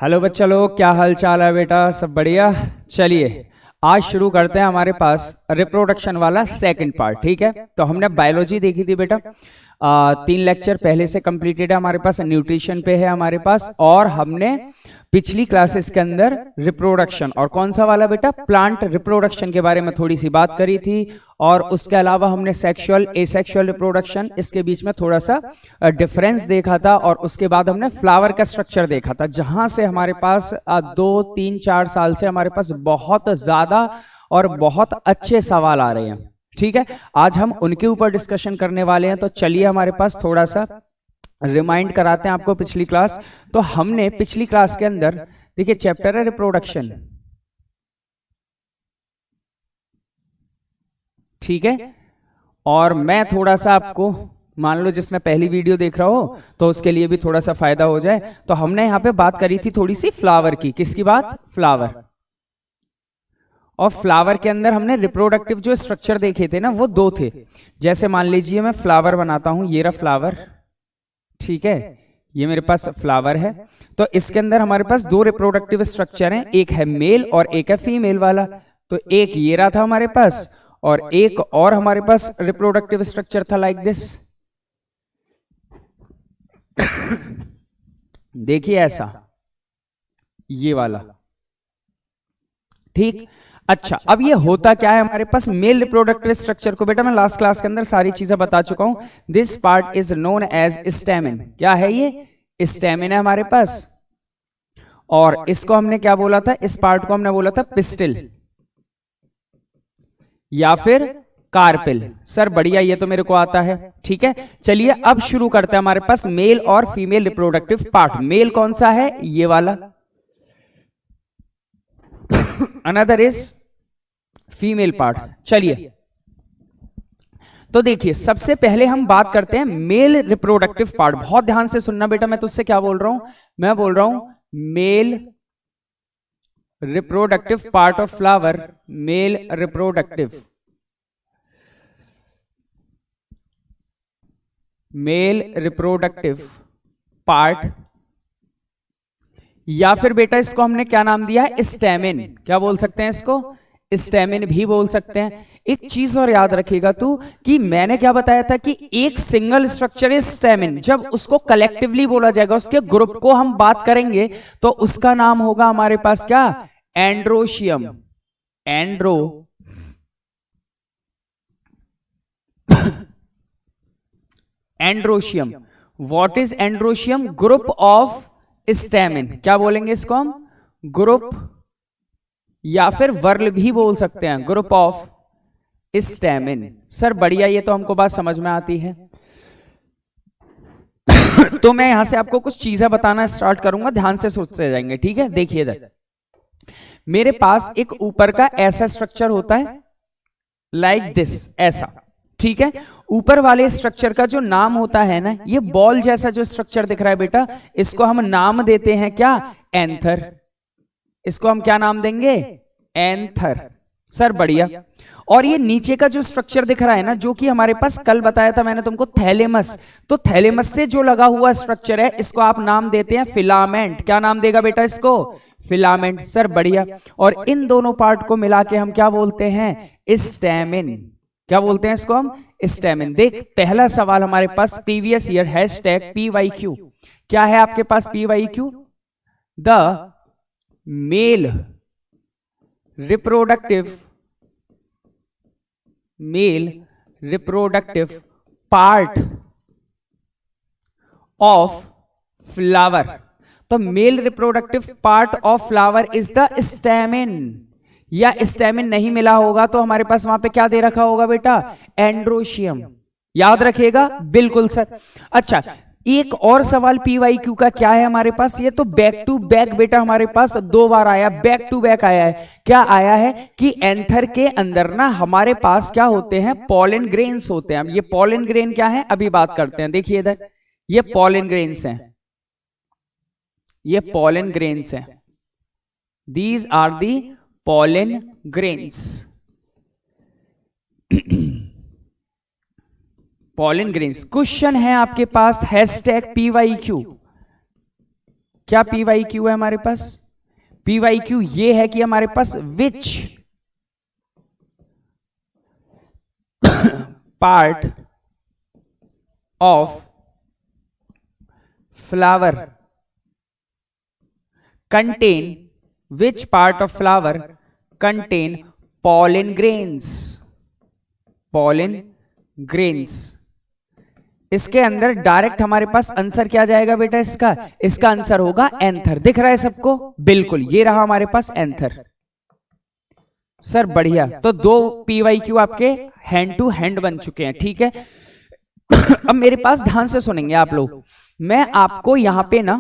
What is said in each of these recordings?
Hello बच्चा लोग, क्या हाल चाल है बेटा? सब बढ़िया। चलिए आज शुरू करते हैं हमारे पास रिप्रोडक्शन वाला सेकंड पार्ट। ठीक है, तो हमने बायोलॉजी देखी थी बेटा, 3 लेक्चर पहले से कंप्लीटेड है हमारे पास, न्यूट्रिशन पे है हमारे पास, और हमने पिछली क्लासेस के अंदर रिप्रोडक्शन और कौन सा वाला बेटा, प्लांट रिप्रोडक्शन के बारे में थोड़ी सी बात करी थी। और उसके अलावा हमने सेक्सुअल एसेक्सुअल रिप्रोडक्शन, इसके बीच में थोड़ा सा डिफरेंस देखा था। और उसके बाद हमने फ्लावर का स्ट्रक्चर देखा था, जहां से हमारे पास 2-3-4 साल से हमारे पास बहुत ज्यादा और बहुत अच्छे सवाल आ रहे हैं। ठीक है, आज हम उनके ऊपर डिस्कशन करने वाले हैं। तो चलिए हमारे पास थोड़ा सा रिमाइंड कराते हैं आपको पिछली क्लास। तो हमने पिछली क्लास के अंदर देखिए चैप्टर है रिप्रोडक्शन, ठीक है। और मैं थोड़ा सा आपको, मान लो जिसने पहली वीडियो देख रहा हो तो उसके लिए भी थोड़ा सा फायदा हो जाए, तो हमने यहां पे बात करी थी थोड़ी सी फ्लावर की। किसकी बात? फ्लावर। और फ्लावर के अंदर हमने रिप्रोडक्टिव जो स्ट्रक्चर देखे थे ना, वो 2 थे। जैसे मान लीजिए मैं फ्लावर बनाता हूं, ये रहा फ्लावर, ठीक है, ये मेरे पास फ्लावर है। तो इसके अंदर हमारे पास 2 रिप्रोडक्टिव स्ट्रक्चर हैं, एक है मेल और एक है फीमेल वाला। तो एक ये रहा था हमारे पास, और एक और हमारे पास रिप्रोडक्टिव स्ट्रक्चर था लाइक दिस। देखिए ऐसा, ये वाला, ठीक। अच्छा, अब ये होता क्या है हमारे पास मेल रिप्रोडक्टिव स्ट्रक्चर को? बेटा मैं लास्ट क्लास के अंदर सारी चीजें बता चुका हूं। This part is known as stamen. क्या है ये? स्टेमिन है हमारे पास। और इसको हमने क्या बोला था? इस पार्ट को हमने बोला था पिस्टिल या फिर कार्पिल। सर बढ़िया, ये तो मेरे को आता है। ठीक है, चलिए अब शुरू करते हैं हमारे पास मेल और फीमेल रिप्रोडक्टिव पार्ट। मेल कौन सा है? ये वाला। Another is female part. चलिए तो देखिए, सबसे पहले हम बात करते हैं मेल रिप्रोडक्टिव पार्ट। बहुत ध्यान से सुनना बेटा, मैं तुझसे क्या बोल रहा हूं? मैं बोल रहा हूं mail reproductive part of flower. Male reproductive, mail reproductive part, या फिर बेटा इसको हमने क्या नाम दिया है? स्टेमिन। क्या बोल सकते हैं इसको? स्टेमिन भी बोल सकते हैं। एक चीज और याद रखिएगा तू, कि मैंने क्या बताया था कि एक सिंगल स्ट्रक्चर इज स्टेमिन। जब उसको कलेक्टिवली बोला जाएगा, उसके ग्रुप को हम बात करेंगे, तो उसका नाम होगा हमारे पास क्या? Androecium. Androecium. What is androecium? Group of stamen. क्या बोलेंगे इसको हम? ग्रुप, या फिर वर्ल भी बोल सकते हैं, ग्रुप ऑफ स्टेमिन। सर बढ़िया, ये तो हमको बात समझ में आती है। तो मैं यहां से आपको कुछ चीजें बताना स्टार्ट करूंगा, ध्यान से सोचते जाएंगे। ठीक है, देखिए इधर मेरे पास एक ऊपर का ऐसा स्ट्रक्चर होता है लाइक दिस, ऐसा। ठीक है, ऊपर वाले स्ट्रक्चर का जो नाम होता है ना, ये बॉल जैसा जो स्ट्रक्चर दिख रहा है बेटा, इसको हम नाम देते हैं क्या? एंथर। इसको हम क्या नाम देंगे? एंथर। सर बढ़िया। और ये नीचे का जो स्ट्रक्चर दिख रहा है ना, जो कि हमारे पास कल बताया था मैंने तुमको, थैलेमस। तो थैलेमस से जो लगा हुआ स्ट्रक्चर है, इसको आप नाम देते हैं फिलामेंट। क्या नाम देगा बेटा इसको? फिलामेंट। सर बढ़िया। और इन दोनों पार्ट को मिला के हम क्या बोलते हैं? स्टेमिन। क्या बोलते हैं इसको हम? स्टेमिन। देख पहला सवाल हमारे पास प्रीवियस ईयर #PYQ। क्या है आपके पास PYQ? The male reproductive part of flower. तो male reproductive part of flower is the stamen. या स्टेमिन नहीं मिला होगा तो हमारे पास वहां पे क्या दे रखा होगा बेटा? एंड्रोशियम। याद रखिएगा, बिल्कुल सर। अच्छा, एक और सवाल PYQ का क्या है हमारे पास? ये तो बैक टू बैक बेटा हमारे पास 2 बार आया, बैक टू बैक आया है। क्या आया है कि एंथर के अंदर ना हमारे पास क्या होते हैं? पॉलन ग्रेन्स होते हैं। अब ये पॉलन ग्रेन क्या है, अभी बात करते हैं। देखिए इधर, ये पॉलन ग्रेन्स हैं, ये पॉलन ग्रेन्स हैं। These are the pollen grains। pollen grains। Question है आपके पास #PYQ, क्या पी वाई क्यू है हमारे पास? पी वाई क्यू ये है कि हमारे पास which part of flower contain which part of flower contain pollen grains. pollen grains इसके अंदर डायरेक्ट हमारे पास आंसर क्या जाएगा बेटा? इसका आंसर होगा एंथर। दिख रहा है सबको? बिल्कुल, ये रहा हमारे पास एंथर। सर बढ़िया, तो 2 PYQ आपके हैंड टू हैंड बन चुके हैं, ठीक है। अब मेरे पास ध्यान से सुनेंगे आप लोग, मैं आपको यहां पे ना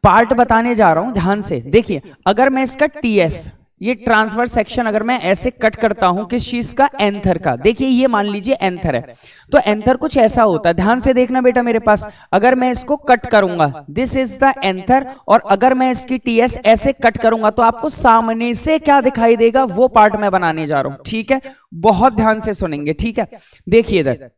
पार्ट बताने जा रहा हूं, ध्यान से देखिए। अगर मैं इसका TS, ये ट्रांसफर सेक्शन अगर मैं ऐसे कट करता हूं किस चीज का? एंथर का। देखिए ये मान लीजिए एंथर है, तो एंथर कुछ ऐसा होता है, ध्यान से देखना बेटा मेरे पास। अगर मैं इसको कट करूंगा, दिस इज द एंथर, और अगर मैं इसकी TS ऐसे कट करूंगा तो आपको सामने से क्या दिखाई देगा, वो पार्ट मैं बनाने जा रहा हूं, ठीक है। बहुत ध्यान से सुनेंगे, ठीक है। देखिए इधर,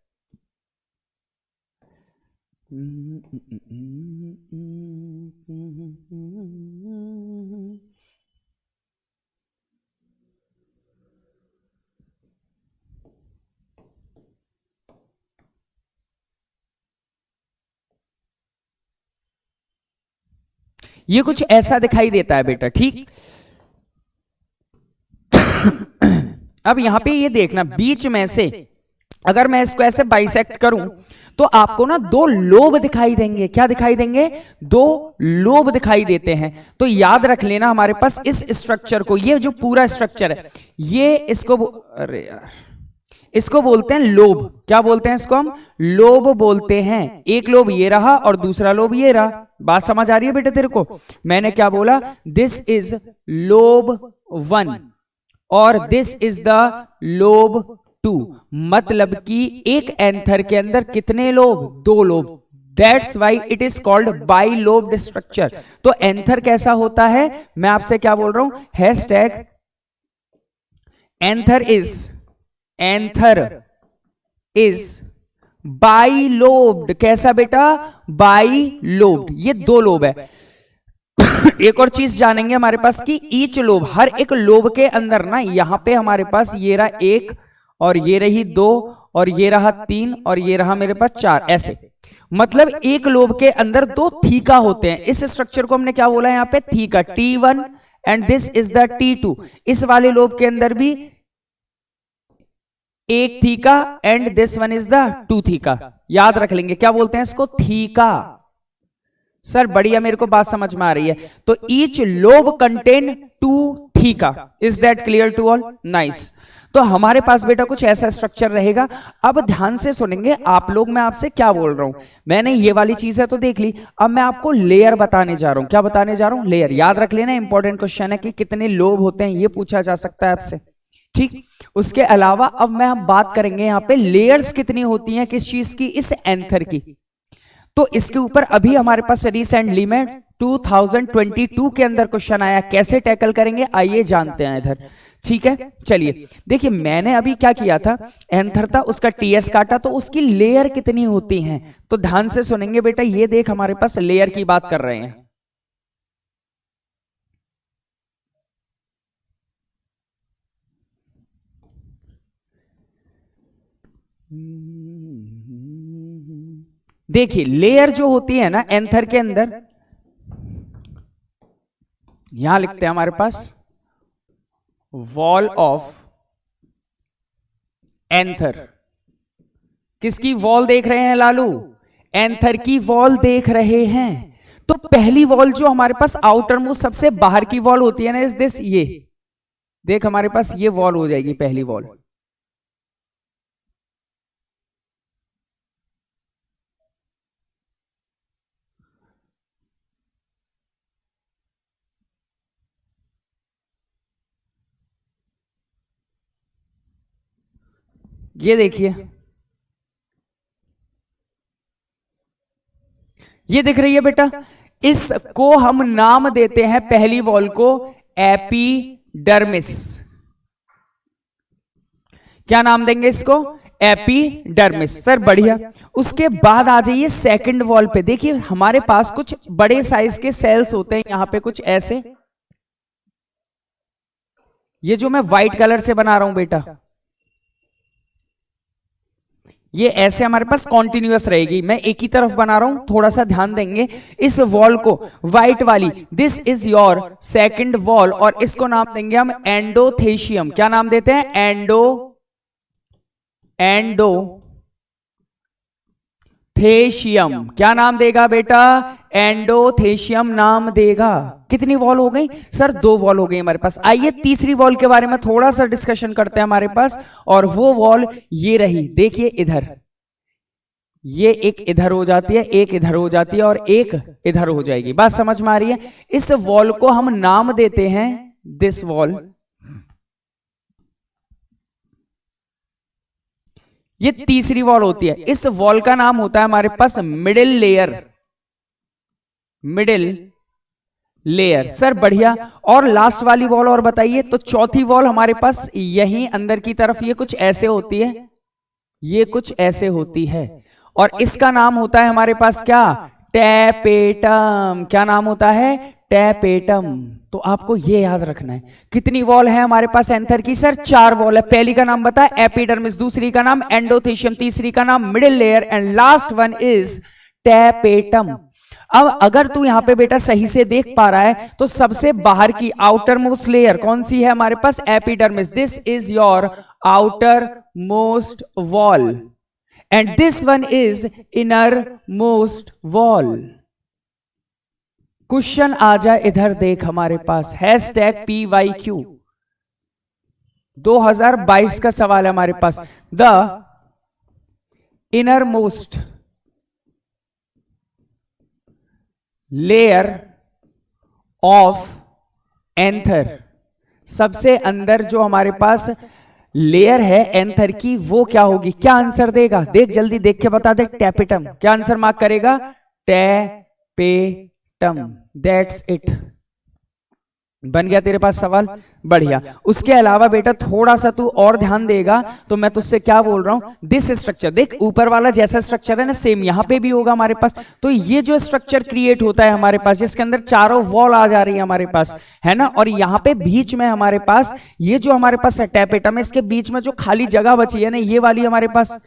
ये कुछ ऐसा दिखाई देता है बेटा, ठीक। अब यहां पे ये देखना, बीच में से अगर मैं इसको ऐसे बाइसेक्ट करूं तो आपको ना 2 लोब दिखाई देंगे। क्या दिखाई देंगे? 2 लोब दिखाई देते हैं। तो याद रख लेना हमारे पास इस स्ट्रक्चर को, ये जो पूरा स्ट्रक्चर है, ये इसको अरे यार, इसको बोलते हैं लोब। क्या बोलते हैं इसको? हम लोब बोलते हैं। एक लोब ये रहा और दूसरा लोब ये रहा। बात समझ आ रही है बेटा तेरे को? मैंने क्या बोला? दिस इज लोब 1 और दिस इज द लोब 2। मतलब कि एक एंथर के अंदर कितने lobe? 2 lobe. That's why it is called by lobed structure. तो एंथर कैसा होता है? मैं आपसे क्या बोल रहा हूं? Hashtag anther is by lobed. कैसा बेटा? By lobed. ये 2 लोब है। एक और चीज जानेंगे हमारे पास कि ईच लोब, हर एक लोब के अंदर ना, यहां पे हमारे पास ये रहा 1 और ये रही 2 और ये रहा 3 और ये रहा मेरे पास 4, ऐसे। मतलब एक लोब के अंदर 2 थीका होते हैं। इस स्ट्रक्चर को हमने क्या बोला यहां पे? Theca, T1 and this is the T2। इस वाले लोब के अंदर भी एक theca and this one is the 2 theca. याद रख लेंगे, क्या बोलते हैं इसको? थीका। सर बढ़िया, मेरे को बात समझ में आ रही है। तो each lobe contain 2 theca. Is that clear to all? Nice. तो हमारे पास बेटा कुछ ऐसा स्ट्रक्चर रहेगा। अब ध्यान से सुनेंगे आप लोग, मैं आपसे क्या बोल रहा हूं। मैंने ये वाली चीजें तो देख ली, अब मैं आपको लेयर बताने जा रहा हूं। क्या बताने जा रहा हूं? लेयर। याद रख लेना, इंपॉर्टेंट क्वेश्चन है कि कितने लोब होते हैं, ये पूछा जा सकता है आपसे, ठीक। उसके अलावा अब मैं हम बात करेंगे यहां पे लेयर्स कितनी होती हैं किस चीज की? इस एंथर की। तो इसके ऊपर अभी हमारे पास रिसेंटली में 2022 के अंदर क्वेश्चन आया। कैसे टैकल करेंगे आइए जानते हैं इधर, ठीक है। चलिए देखिए, मैंने अभी क्या किया था, एंथर था, उसका TS काटा, तो उसकी लेयर कितनी होती हैं? तो ध्यान से सुनेंगे बेटा, ये देख हमारे पास लेयर की बात कर रहे हैं। देखिए लेयर जो होती है ना एंथर के अंदर, यहां लिखते हैं हमारे पास वॉल ऑफ एंथर। किसकी वॉल देख रहे हैं लालू? एंथर की वॉल देख रहे हैं। तो पहली वॉल जो हमारे पास आउटर मोस्ट सबसे बाहर की वॉल होती है ना, इज दिस, ये देख हमारे पास ये वॉल हो जाएगी पहली वॉल। ये देखिए, ये दिख रही है बेटा, इसको हम नाम देते हैं पहली वॉल को एपिडर्मिस। क्या नाम देंगे इसको? एपिडर्मिस। सर बढ़िया। उसके बाद आ जाइए सेकंड वॉल पे। देखिए हमारे पास कुछ बड़े साइज के सेल्स होते हैं यहां पे कुछ ऐसे, ये जो मैं व्हाइट कलर से बना रहा हूं बेटा, ये ऐसे हमारे पास कॉन्टिन्यूअस रहेगी। मैं एक ही तरफ बना रहा हूं, थोड़ा सा ध्यान देंगे। इस वॉल को व्हाइट वाली, this is your second wall, और इसको नाम देंगे हम एंडोथेशियम। क्या नाम देते हैं? एंडोथेशियम। क्या नाम देगा बेटा? एंडोथेशियम नाम देगा। कितनी वॉल हो गई सर? 2 वॉल हो गई हमारे पास। आइए तीसरी वॉल के बारे में थोड़ा सा डिस्कशन करते हैं हमारे पास, और वो वॉल ये रही। देखिए इधर, ये एक इधर हो जाती है, एक इधर हो जाती है, और एक इधर हो जाएगी। बात समझ में आ रही है? इस वॉल को हम नाम देते हैं दिस वॉल। ये तीसरी वॉल होती है। इस वॉल का नाम होता है हमारे पास middle layer. Middle layer. Sir बढ़िया। और लास्ट वाली वॉल और बताइए। तो चौथी वॉल हमारे पास यहीं अंदर की तरफ ये कुछ ऐसे होती है, ये कुछ ऐसे होती है, और इसका नाम होता है हमारे पास क्या? टैपेटम। क्या नाम होता है? टैपेटम। तो आपको ये याद रखना है। कितनी वॉल है हमारे पास एंथर की? सर 4 वॉल है। पहली का नाम बता, एपिडर्मिस, दूसरी का नाम एंडोथेशियम, तीसरी का नाम middle layer, and last one is tapetum. अब अगर तू यहां पे बेटा सही से देख पा रहा है तो सबसे बाहर की आउटर मोस्ट लेयर कौन सी है हमारे पास? Epidermis. This is your outer most wall, and this one is inner most wall. Question आ जाए इधर देख हमारे पास, #PYQ 2022 का सवाल है हमारे पास। The inner most layer of anther, सबसे अंदर जो हमारे पास लेयर है एंथर की, वो क्या होगी? क्या आंसर देगा? देख जल्दी देख के बता दे। टैपेटम। क्या आंसर मार्क करेगा? टैपेटम। That's it. बन गया तेरे पास सवाल? बढ़िया। उसके अलावा बेटा थोड़ा सा तू और ध्यान देगा तो मैं तुझसे क्या बोल रहा हूं, दिस स्ट्रक्चर देख, ऊपर वाला जैसा स्ट्रक्चर है ना सेम यहां पे भी होगा हमारे पास। तो ये जो स्ट्रक्चर क्रिएट होता है हमारे पास, जिसके अंदर चारों वॉल आ जा रही है हमारे पास, है ना, और यहां पे बीच में हमारे पास ये जो हमारे पास टैपेटम है, इसके बीच में जो खाली जगह बची है ना, ये वाली हमारे पास,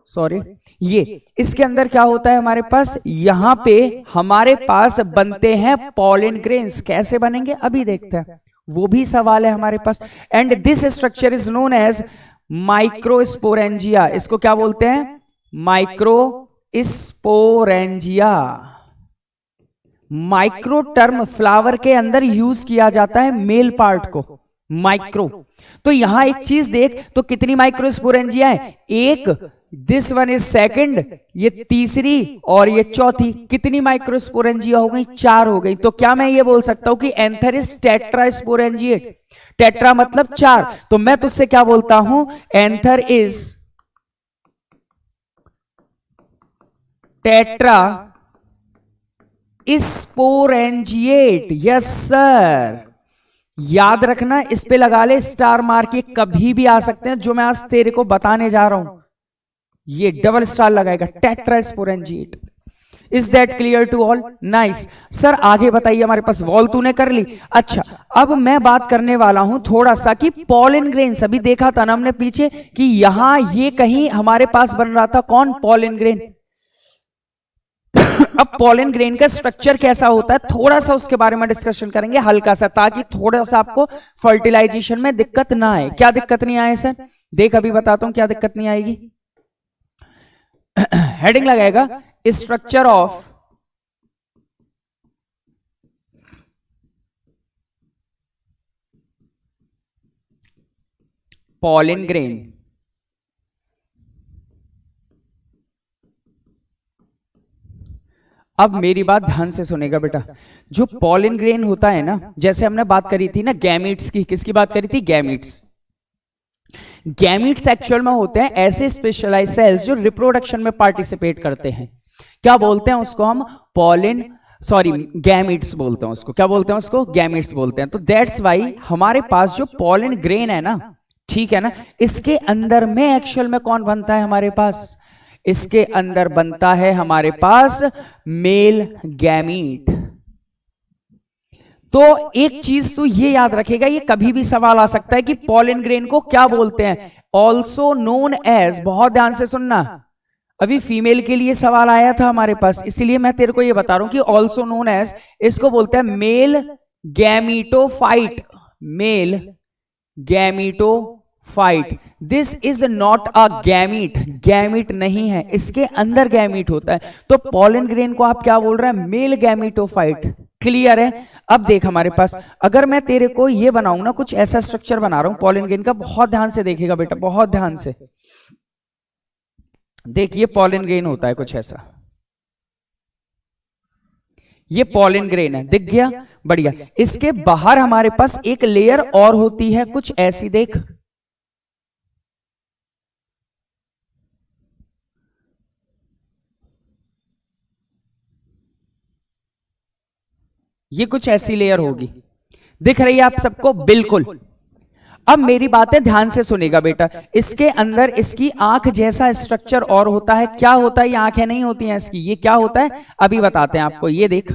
सॉरी, ये इसके अंदर क्या होता है हमारे पास, यहां पे हमारे पास बनते हैं पॉलन ग्रेन्स। कैसे बनेंगे अभी देखते हैं, वो भी सवाल है हमारे पास। And this structure is known as microsporangia. इसको क्या बोलते हैं? माइक्रोस्पोरेंजिया। माइक्रो टर्म फ्लावर के अंदर यूज किया जाता है मेल पार्ट को, माइक्रो। तो यहां एक चीज देख, तो कितनी माइक्रोस्पोरेंजिया है? एक, दिस वन इज सेकंड, ये तीसरी और ये चौथी। कितनी माइक्रोस्पोरेंजिया हो गई? 4 हो गई। तो क्या मैं ये बोल सकता हूं कि एंथर इज टेट्रास्पोरेंजिएट? टेट्रा मतलब 4। तो मैं तुझसे क्या बोलता हूं, anther is tetra sporangiate. Yes sir. याद रखना, इस पे लगा ले स्टार मार्क, ये कभी भी आ सकते हैं जो मैं आज तेरे को बताने जा रहा हूं, ये डबल स्टार लगाएगा, tetrasporangiate. Is that clear to all? Nice sir. आगे बताइए, हमारे पास वॉल तूने कर ली। अच्छा, अब मैं बात करने वाला हूं थोड़ा सा कि पॉलन ग्रेन्स, अभी देखा था ना हमने पीछे कि यहां ये कहीं हमारे पास बन रहा था, कौन? Pollen grain. अब पॉलन ग्रेन का स्ट्रक्चर कैसा होता है, थोड़ा सा उसके बारे में डिस्कशन करेंगे हल्का सा, ताकि थोड़ा सा आपको फर्टिलाइजेशन में दिक्कत ना आए। क्या दिक्कत नहीं आए सर? देख अभी बताता हूं क्या दिक्कत नहीं आएगी। हेडिंग लगाएगा, स्ट्रक्चर ऑफ पॉलन ग्रेन। अब मेरी बात ध्यान से सुनेगा बेटा। जो पॉलन ग्रेन होता है ना, जैसे हमने बात करी थी ना गैमीट्स की, किसकी बात करी थी? गैमीट्स। गैमीट्स एक्चुअल में होते हैं ऐसे स्पेशलाइज्ड सेल्स जो रिप्रोडक्शन में पार्टिसिपेट करते हैं। क्या बोलते हैं उसको हम? पॉलन, सॉरी, गैमीट्स बोलते हैं उसको। क्या बोलते हैं उसको? गैमीट्स बोलते हैं। तो दैट्स वाई हमारे पास जो पॉलन ग्रेन है ना, ठीक है ना। इसके अंदर में एक्चुअल में कौन बनता है हमारे पास? इसके अंदर बनता है हमारे पास मेल गैमीट। तो एक चीज तो ये याद रखेगा, ये कभी भी सवाल आ सकता है कि पॉलन ग्रेन को क्या बोलते हैं? ऑल्सो नोन एज, बहुत ध्यान से सुनना, अभी फीमेल के लिए सवाल आया था हमारे पास, इसलिए मैं तेरे को ये बता रहा हूं कि ऑल्सो नोन एज, इसको बोलते हैं male gametophyte. Male gametophyte. This is not a gamete, gamete नहीं है, इसके अंदर गैमीट होता है। तो पॉलन ग्रेन को आप क्या बोल रहे हैं? Male gametophyte. क्लियर है? अब देख हमारे पास, अगर मैं तेरे को ये बनाऊं ना, कुछ ऐसा स्ट्रक्चर बना रहा हूं पॉलन ग्रेन का, बहुत ध्यान से देखेगा बेटा, बहुत ध्यान से देख। ये पॉलन ग्रेन होता है कुछ ऐसा, ये पॉलन ग्रेन है, दिख गया? बढ़िया। इसके बाहर हमारे पास एक लेयर और होती है कुछ ऐसी, देख, ये कुछ ऐसी लेयर होगी, दिख रही है आप सबको? बिल्कुल। अब मेरी बातें ध्यान से सुनेगा बेटा, इसके अंदर इसकी आंख जैसा स्ट्रक्चर और होता है। क्या होता है? ये आंखें नहीं होती हैं इसकी, ये क्या होता है अभी बताते हैं आपको। ये देख,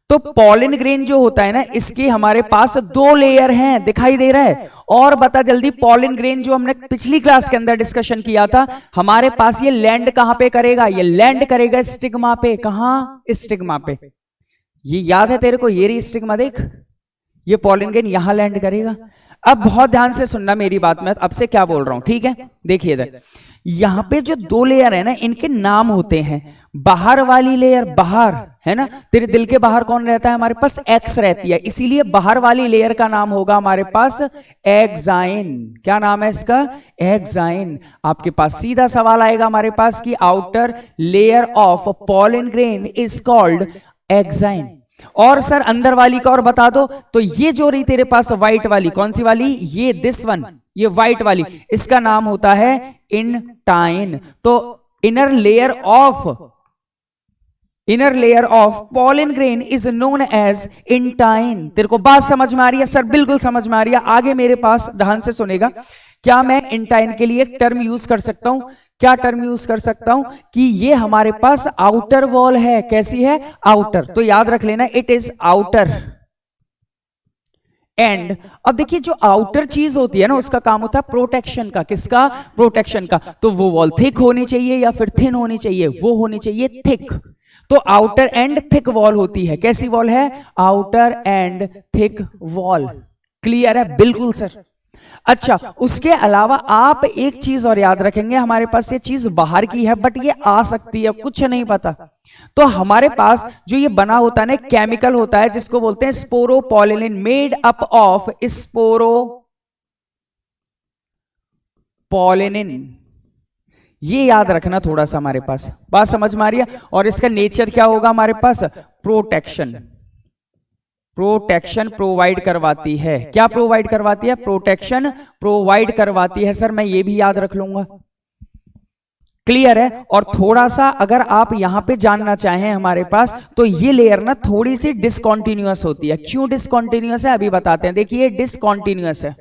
तो पॉलन ग्रेन जो होता है ना, इसके हमारे पास दो लेयर हैं, दिखाई दे रहा है? और बता जल्दी, पॉलन ग्रेन जो हमने पिछली क्लास के अंदर डिस्कशन किया था, हमारे पास ये लैंड कहां पे करेगा? ये लैंड करेगा स्टिग्मा पे। कहां? स्टिग्मा पे। ये याद है तेरे को? ये रही स्टिग्मा, देख, ये पॉलन ग्रेन यहां लैंड करेगा। अब बहुत ध्यान से सुनना मेरी बात, मैं अब से क्या बोल रहा हूं, ठीक है? देखिए इधर, यहां पे जो दो लेयर है ना, इनके नाम होते हैं। बाहर वाली लेयर, बाहर है ना, तेरे दिल के बाहर कौन रहता है हमारे पास? एक्स रहती है, इसीलिए बाहर वाली लेयर का नाम होगा हमारे पास एक्साइन। क्या नाम है इसका? एक्साइन। आपके पास सीधा सवाल आएगा हमारे पास कि outer layer of pollen grain is called exine. और सर अंदर वाली का और बता दो, तो ये जो रही तेरे पास व्हाइट वाली, कौन सी वाली? ये दिस वन, ये व्हाइट वाली, इसका नाम होता है इंटाइन। तो inner layer of pollen grain is known as intine. तेरे को बात समझ में आ रही है? सर बिल्कुल समझ में आ रही है। आगे मेरे पास ध्यान से सुनेगा, क्या मैं इंटाइन के लिए एक टर्म यूज कर सकता हूं? क्या टर्म यूज कर सकता हूं कि ये हमारे पास आउटर वॉल है। कैसी है? आउटर। तो याद रख लेना, इट इज आउटर। एंड अब देखिए, जो आउटर चीज होती है ना, उसका काम होता है प्रोटेक्शन का। किसका? प्रोटेक्शन का। तो वो वॉल थिक होनी चाहिए या फिर थिन होनी चाहिए? वो होनी चाहिए थिक। तो आउटर एंड थिक वॉल होती है। कैसी वॉल है? Outer and thick wall. Clear है? बिल्कुल सर। अच्छा, उसके अलावा आप एक चीज और याद रखेंगे, हमारे पास ये चीज बाहर की है बट ये आ सकती है, कुछ नहीं पता। तो हमारे पास जो ये बना होता है ना, केमिकल होता है जिसको बोलते हैं sporopollenin, made up of sporopollenin. ये याद रखना थोड़ा सा हमारे पास, बात समझ में आ रही है? और इसका नेचर क्या होगा हमारे पास? प्रोटेक्शन प्रोवाइड करवाती है। क्या प्रोवाइड करवाती है? प्रोटेक्शन प्रोवाइड करवाती है। सर मैं ये भी याद रख लूंगा। क्लियर है? और थोड़ा सा अगर आप यहां पे जानना चाहें हमारे पास, तो ये लेयर ना थोड़ी सी डिसकॉन्टिन्यूअस होती है। क्यों डिसकॉन्टिन्यूअस है अभी बताते हैं। देखिए डिसकॉन्टिन्यूअस है,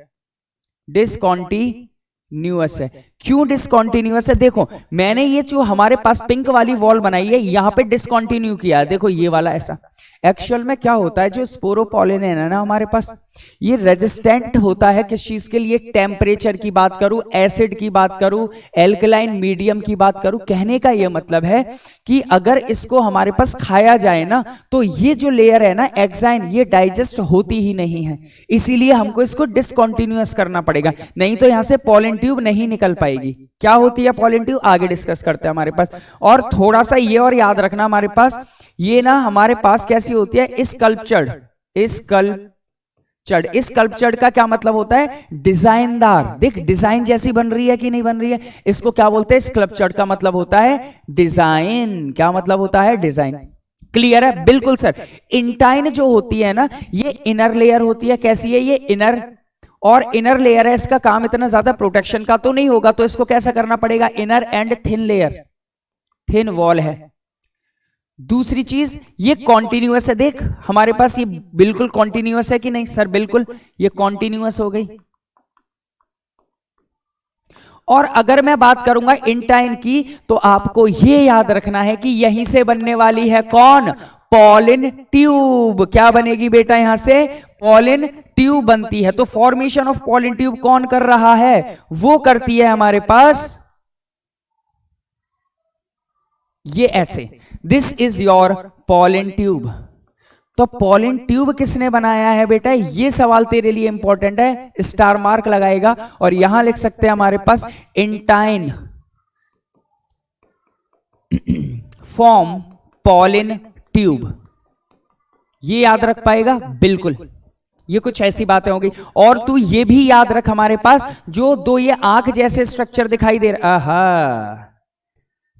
डिसकॉन्टिन्यूअस है। क्यों डिसकॉन्टिन्यूअस है? देखो मैंने ये जो हमारे पास पिंक वाली वॉल बनाई है, यहां पे डिसकॉन्टिन्यू किया है। देखो ये वाला ऐसा। एक्चुअल में क्या होता है, जो स्पोरोपोलिन है ना हमारे पास, ये रेजिस्टेंट होता है किस चीज के लिए? टेम्परेचर की बात करूं, एसिड की बात करूं, एल्कलाइन मीडियम की बात करूं। कहने का ये मतलब है कि अगर इसको हमारे पास खाया जाए ना, तो ये जो लेयर है ना एक्साइन, ये डाइजेस्ट होती ही नहीं है। इसीलिए हमको इसको डिसकॉन्टिन्यूअस करना पड़ेगा, नहीं तो यहां से पॉलन ट्यूब नहीं निकल पाएगी। क्या होती है पॉलन ट्यूब? आगे डिस्कस करते हैं हमारे पास। और थोड़ा सा ये और याद रखना, हमारे पास ये ना हमारे पास कैसी होती है? स्कल्पचर्ड। स्कल्पचर्ड का क्या मतलब होता है? डिजाइनदार। देख डिजाइन जैसी बन रही है कि नहीं बन रही है, इसको क्या बोलते हैं? स्कल्पचर्ड का मतलब होता है डिजाइन। क्या मतलब होता है? डिजाइन। क्लियर है? बिल्कुल सर। इंटाइन जो होती है ना, ये इनर लेयर होती है। कैसी है ये? इनर। और इनर लेयर है, इसका काम इतना ज्यादा प्रोटेक्शन का तो नहीं होगा, तो इसको कैसा करना पड़ेगा? Inner and thin layer, thin wall है। दूसरी चीज, ये कॉन्टिन्यूअस है। देख हमारे पास ये बिल्कुल कॉन्टिन्यूअस है कि नहीं? सर बिल्कुल, ये कॉन्टिन्यूअस हो गई। और अगर मैं बात करूंगा इंटाइन की, तो आपको यह याद रखना है कि यहीं से बनने वाली है कौन, पॉलिन ट्यूब। क्या बनेगी बेटा, यहां से पॉलिन ट्यूब बनती है। तो फॉर्मेशन ऑफ पॉलिन ट्यूब कौन कर रहा है, वो करती है हमारे पास ये ऐसे, this is your pollen tube. तो पॉलिन ट्यूब किसने बनाया है बेटा, ये सवाल तेरे लिए इंपॉर्टेंट है, स्टार मार्क लगाएगा। और यहां लिख सकते हैं हमारे पास इंटाइन फॉर्म पॉलिन ट्यूब, ये याद रख पाएगा बिल्कुल। ये कुछ ऐसी बातें होंगी। और तू ये भी याद रख हमारे पास जो दो ये आंख जैसे स्ट्रक्चर दिखाई दे रहा,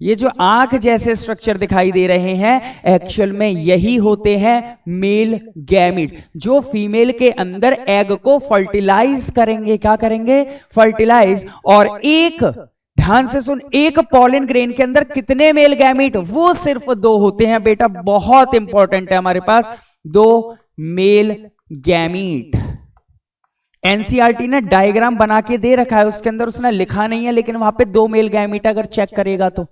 ये जो आंख जैसे स्ट्रक्चर दिखाई दे रहे हैं एक्चुअल में यही होते हैं मेल गैमीट, जो फीमेल के अंदर एग को फर्टिलाइज करेंगे। क्या करेंगे, फर्टिलाइज। और एक, ध्यान से सुन, एक पॉलिन ग्रेन के अंदर कितने मेल गैमीट, वो सिर्फ 2 होते हैं बेटा। बहुत इंपॉर्टेंट है हमारे पास 2 मेल गैमीट। एनसीईआरटी ने डायग्राम बना के दे रखा है, उसके अंदर उसने लिखा नहीं है, लेकिन वहां पे 2 मेल गैमीट अगर चेक करेगा तो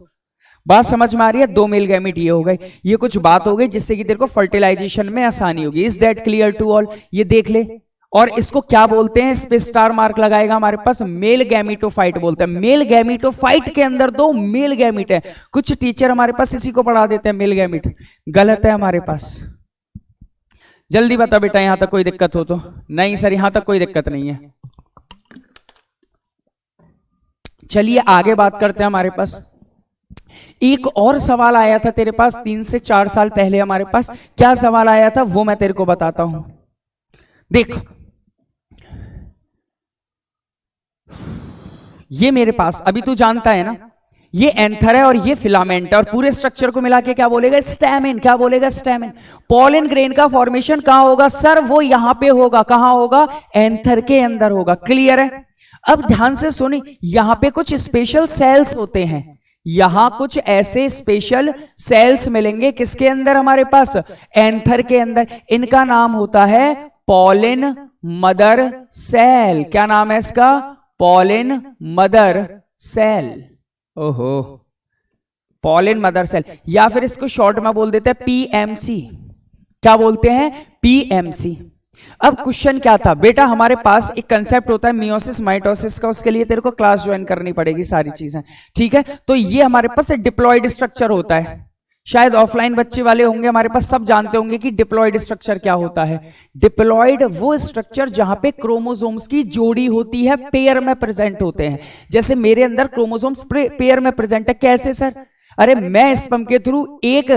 बात समझ में आ रही है। 2 मेल गैमीट ये हो गए, ये कुछ बात हो गई जिससे कि तेरे को फर्टिलाइजेशन में आसानी होगी। Is that clear to all, ये देख ले। और इसको क्या बोलते हैं, इस पे स्टार मार्क लगाएगा हमारे पास, मेल गैमीटोफाइट बोलते हैं। मेल गैमीटोफाइट के अंदर 2 मेल गैमीट है। कुछ टीचर हमारे पास इसी को पढ़ा देते हैं मेल गैमीट, गलत है हमारे पास। जल्दी बता बेटा, यहां तक कोई दिक्कत हो तो। नहीं सर, यहां तक कोई दिक्कत नहीं है। चलिए आगे बात करते हैं। हमारे पास एक और सवाल आया था तेरे पास 3 से 4 साल पहले। हमारे पास क्या सवाल आया था वो मैं तेरे को बताता हूं। देख, ये मेरे पास, अभी तू जानता है ना, ये एंथर है और ये फिलामेंट है, और पूरे स्ट्रक्चर को मिला के क्या बोलेगा, स्टैमेन। क्या बोलेगा, स्टैमेन। पॉलिन ग्रेन का फॉर्मेशन कहां होगा सर, वो यहां पे होगा। कहां होगा, एंथर के अंदर होगा। क्लियर है। अब ध्यान से सुनी, यहां पे कुछ स्पेशल सेल्स होते हैं, यहां कुछ ऐसे स्पेशल सेल्स मिलेंगे किसके अंदर, हमारे पास एंथर के अंदर। इनका नाम होता है पॉलिन मदर सेल। क्या नाम है इसका, पॉलिन मदर सेल। ओहो, पॉलिन मदर सेल, या फिर इसको शॉर्ट में बोल देते हैं पीएमसी। क्या बोलते हैं, पीएमसी। अब क्वेश्चन क्या था बेटा, हमारे पास एक कंसेप्ट होता है मियोसिस माइटोसिस का, उसके लिए तेरे को क्लास ज्वाइन करनी पड़ेगी, सारी चीजें ठीक है। तो ये हमारे पास डिप्लॉयड स्ट्रक्चर होता है। शायद ऑफलाइन बच्चे वाले होंगे हमारे पास, सब जानते होंगे कि डिप्लॉयड स्ट्रक्चर क्या होता है। डिप्लॉयड वो स्ट्रक्चर जहां पे क्रोमोसोम्स की जोड़ी होती है, पेयर में प्रेजेंट होते हैं। जैसे मेरे अंदर क्रोमोसोम्स पेयर में प्रेजेंट है। कैसे सर, अरे मैं स्पर्म के थ्रू एक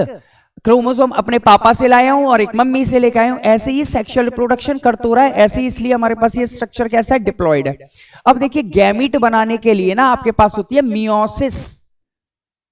क्रोमोसोम अपने पापा से लाया हूं और एक मम्मी से लेकर आया हूं, ऐसे ही सेक्सुअल रिप्रोडक्शन कर तो रहा है, ऐसे ही इसलिए हमारे पास ये स्ट्रक्चर कैसा है, डिप्लॉयड है। अब देखिए, गैमीट बनाने के लिए ना आपके पास होती है meiosis,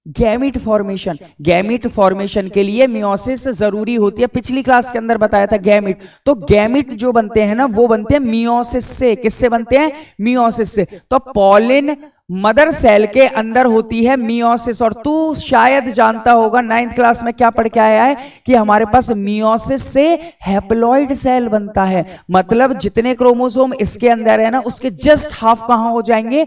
gamete formation. Gamete formation के लिए मियोसिस जरूरी होती है, पिछली क्लास के अंदर बताया था गैमीट। तो गैमीट जो बनते हैं ना, वो बनते हैं मियोसिस से। किससे बनते हैं, मियोसिस से। तो पॉलिन मदर सेल के अंदर होती है मियोसिस। और तू शायद जानता होगा 9th क्लास में क्या पढ़ के आया है कि हमारे पास मियोसिस से हैप्लॉइड सेल बनता है। मतलब जितने क्रोमोसोम इसके अंदर है ना, उसके जस्ट हाफ कहां हो जाएंगे,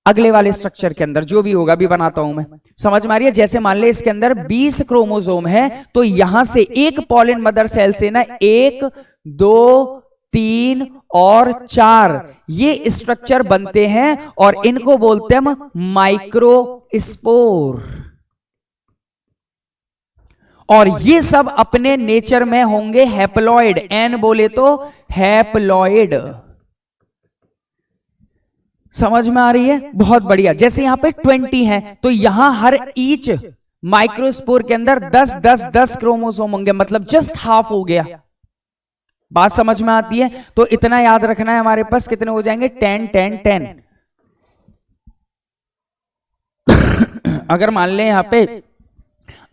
अगले वाले स्ट्रक्चर के अंदर। जो भी होगा अभी बनाता हूं मैं, समझ में आ रही है। जैसे मान ले इसके अंदर 20 क्रोमोसोम है, तो यहां से एक पॉलिन मदर सेल से ना 1, 2, 3 और 4 ये स्ट्रक्चर बनते हैं, और इनको बोलते हैं हम माइक्रोस्पोर। और ये सब अपने नेचर में होंगे हैप्लॉइड। एन बोले तो हैप्लॉइड। समझ में आ रही है, बहुत बढ़िया। जैसे यहां पे 20 है, तो यहां हर ईच माइक्रोस्पोर के अंदर 10 क्रोमोसोम होंगे, मतलब जस्ट हाफ हो गया। बात समझ में आती है। तो इतना याद रखना है, हमारे पास कितने हो जाएंगे, 10 10 10। अगर मान लें यहां पे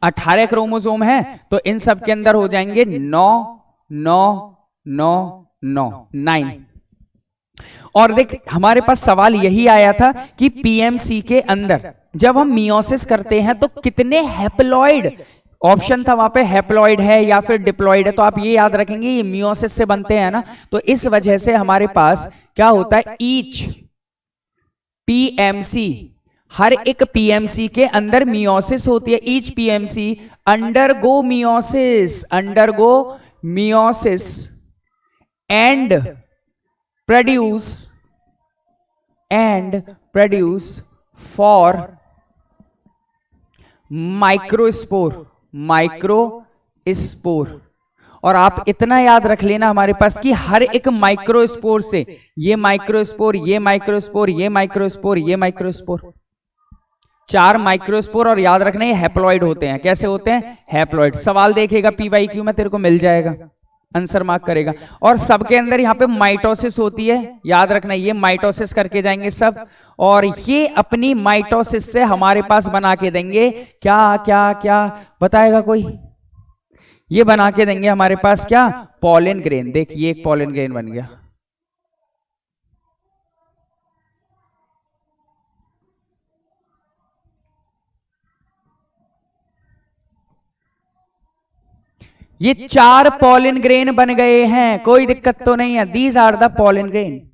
18 क्रोमोसोम है, तो इन सब के अंदर हो जाएंगे 9 9 9 9 9। और देख, हमारे पास सवाल यही आया था कि पीएमसी के अंदर जब हम मियोसिस करते हैं तो कितने हैप्लॉइड, ऑप्शन था वहां पे हैप्लॉइड है या फिर डिप्लॉइड है। तो आप ये याद रखेंगे ये मियोसिस से बनते हैं ना, तो इस वजह से हमारे पास क्या होता है, ईच पीएमसी, हर एक पीएमसी के अंदर मियोसिस होती है। Each PMC undergo meiosis and produce for microspore. और आप इतना याद रख लेना हमारे पास कि हर एक माइक्रोस्पोर से ये माइक्रोस्पोर, ये माइक्रोस्पोर, ये माइक्रोस्पोर, ये माइक्रोस्पोर, 4 माइक्रोस्पोर। और याद रखना ये हैप्लॉइड होते हैं। कैसे होते हैं? हैप्लॉइड। सवाल देखेगा PYQ में, तेरे को मिल जाएगा, आंसर मार्क करेगा। और सबके अंदर यहाँ पे माइटोसिस होती है, याद रखना ये माइटोसिस करके जाएंगे सब। और ये अपनी माइटोसिस से हमारे पास बना के देंगे क्या क्या क्या, बताएगा कोई? ये बना के देंगे हमारे पास क्या? Pollen grain. देख ये एक पॉलन ग्रेन बन गया। ये 4 पॉलन ग्रेन बन गए हैं, कोई दिक्कत तो नहीं है। These are the pollen grain.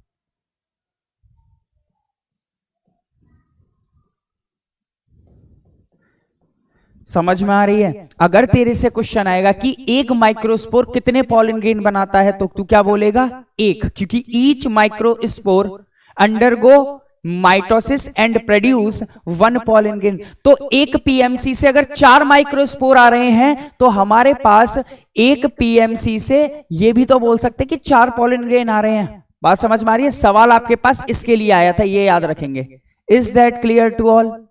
समझ में आ रही है? अगर तेरे से क्वेश्चन आएगा कि एक माइक्रोस्पोर कितने पॉलन ग्रेन बनाता है, तो तू क्या बोलेगा? एक, क्योंकि each microspore undergo mitosis and produce 1 pollen grain. तो एक पीएमसी से अगर 4 माइक्रोस्पोर आ रहे हैं तो हमारे पास एक पीएमसी से ये भी तो बोल सकते कि 4 पॉलन ग्रेन आ रहे हैं। बात समझ में आ रही है? सवाल आपके पास इसके लिए आया था, ये याद रखेंगे। Is that clear to all?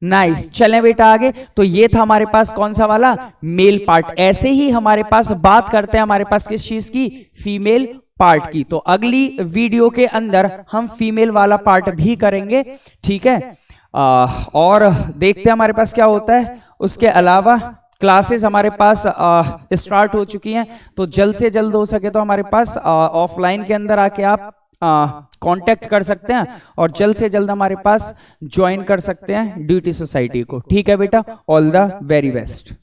Nice. चलें बेटा आगे। तो ये था हमारे पास कौन सा वाला? Male part. ऐसे ही हमारे पास बात करते हैं हमारे पास किस चीज की? फीमेल पार्ट की। तो अगली वीडियो के अंदर हम फीमेल वाला पार्ट भी करेंगे, ठीक है? और देखते हैं हमारे पास क्या होता है। उसके अलावा क्लासेस हमारे पास स्टार्ट हो चुकी हैं, तो जल्द से जल्द हो सके तो हमारे पास ऑफलाइन के अंदर आके आप कांटेक्ट कर सकते हैं और जल्द से जल्द हमारे पास ज्वाइन कर सकते हैं ड्यूटी सोसाइटी को। ठीक है बेटा, ऑल द वेरी बेस्ट।